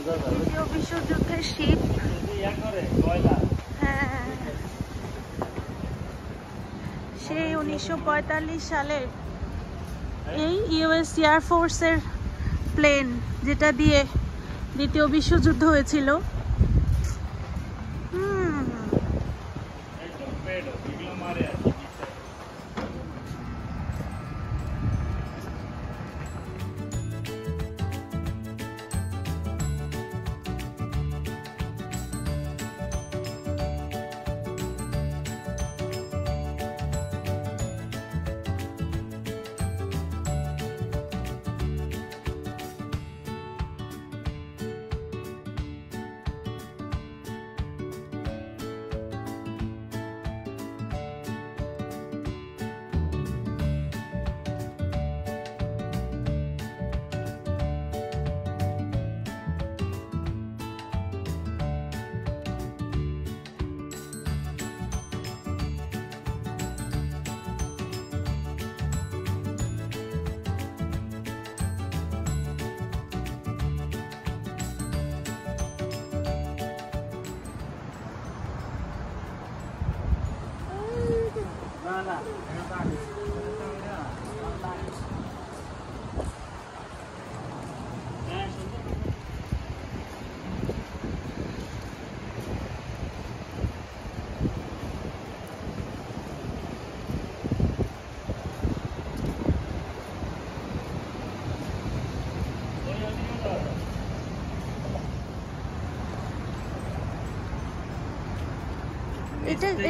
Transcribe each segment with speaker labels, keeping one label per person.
Speaker 1: দ্বিতীয় বিশ্বযুদ্ধের শিপ। হ্যাঁ, সেই 1945 সালের এই ইউএস এয়ারফোর্সের প্লেন, যেটা দিয়ে দ্বিতীয় বিশ্বযুদ্ধ হয়েছিল।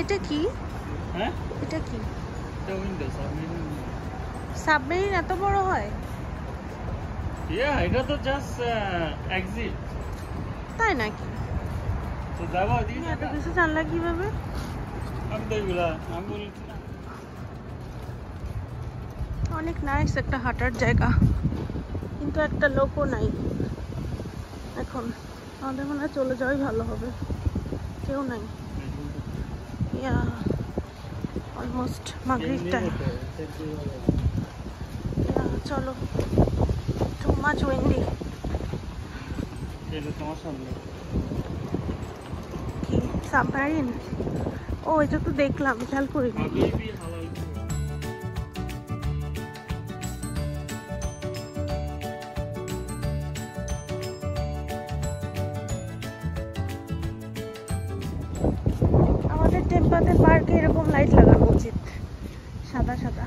Speaker 1: এটা কি?
Speaker 2: হ্যাঁ,
Speaker 1: এটা কি?
Speaker 2: এটা উইন্ডো সাবমেরিন।
Speaker 1: সাবমেরিন এত বড় হয়?
Speaker 2: এটা তো জাস্ট এক্সিট।
Speaker 1: তাই নাকি?
Speaker 2: তো যাবো দিন।
Speaker 1: এত কিছু জানলা কিভাবে?
Speaker 2: আমি তো এগুলা আমি বলছি না।
Speaker 1: অনেক নাইস একটা হাঁটার জায়গা, কিন্তু একটা লোকও নাই এখন। আমাদের মনে হয় চলে যাওয়াই ভালো হবে, কেউ নাই। অলমোস্ট মাগরিব টাইম। চলো, টু মাচ উইন্ডি।
Speaker 2: তোমার সামনে
Speaker 1: কি সাবমেরিন? ও, এটা তো দেখলাম, খেয়াল করিনি। আমাদের টেম্পাতে পার্কে এরকম লাইট লাগানো উচিত, সাদা সাদা।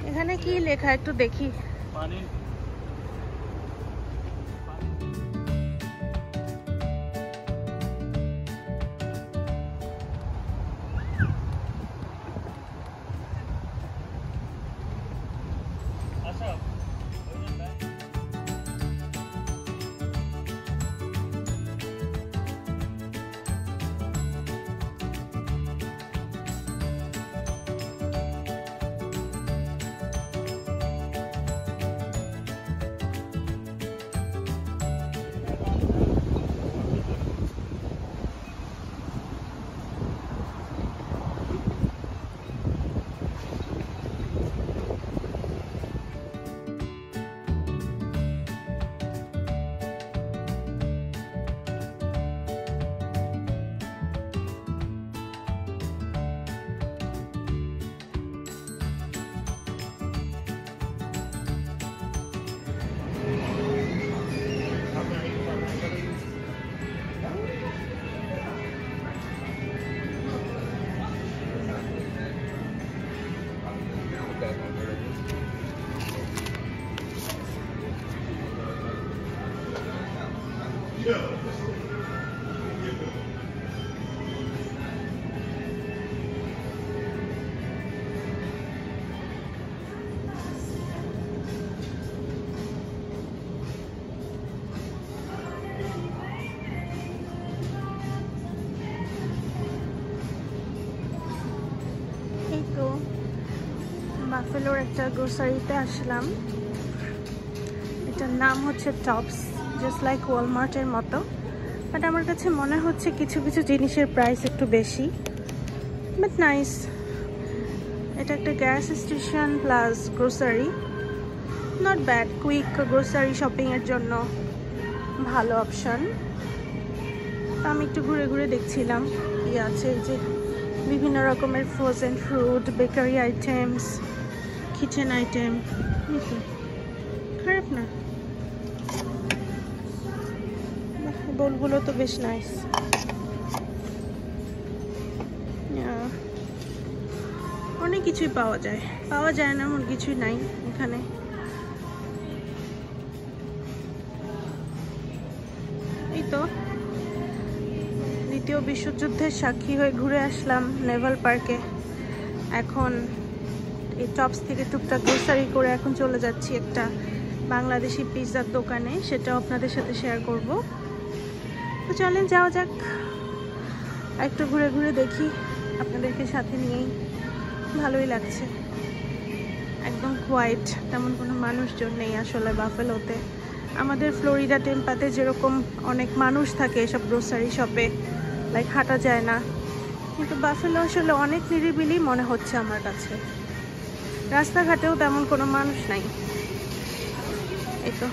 Speaker 1: এখানে কি লেখা একটু দেখি। বাফেলোর একটা গ্রোসারিতে আসলাম। এটার নাম হচ্ছে টপস, জাস্ট লাইক ওয়ালমার্টের মতো, বাট আমার কাছে মনে হচ্ছে কিছু কিছু জিনিসের প্রাইস একটু বেশি, বাট নাইস। এটা একটা gas station plus grocery. Not bad, quick grocery shopping এর জন্য ভালো অপশন। আমি একটু ঘুরে ঘুরে দেখছিলাম কি আছে, যে বিভিন্ন রকমের frozen fruit, bakery items, kitchen item. খারাপ না, বোলগুলো তো বেশ নাইস। অনেক কিছুই পাওয়া যায় না এমন কিছুই নাই এখানে। এই তো দ্বিতীয় বিশ্বযুদ্ধের সাক্ষী হয়ে ঘুরে আসলাম নেভাল পার্কে। এখন এই টপস থেকে টুকটাক গ্রোসারি করে এখন চলে যাচ্ছি একটা বাংলাদেশি পিৎজার দোকানে, সেটাও আপনাদের সাথে শেয়ার করব। তো চলেন যাওয়া যাক, একটু ঘুরে ঘুরে দেখি আপনাদেরকে সাথে নিয়েই। ভালোই লাগছে, একদম কোয়াইট, তেমন কোনো মানুষজন নেই আসলে বাফেলোতে। আমাদের ফ্লোরিডা টেম্পাতে যেরকম অনেক মানুষ থাকে এসব গ্রোসারি শপে, লাইক হাঁটা যায় না, কিন্তু বাফেলো আসলে অনেক নিরিবিলি মনে হচ্ছে আমার কাছে। রাস্তাঘাটেও তেমন কোনো মানুষ নাই। এই তো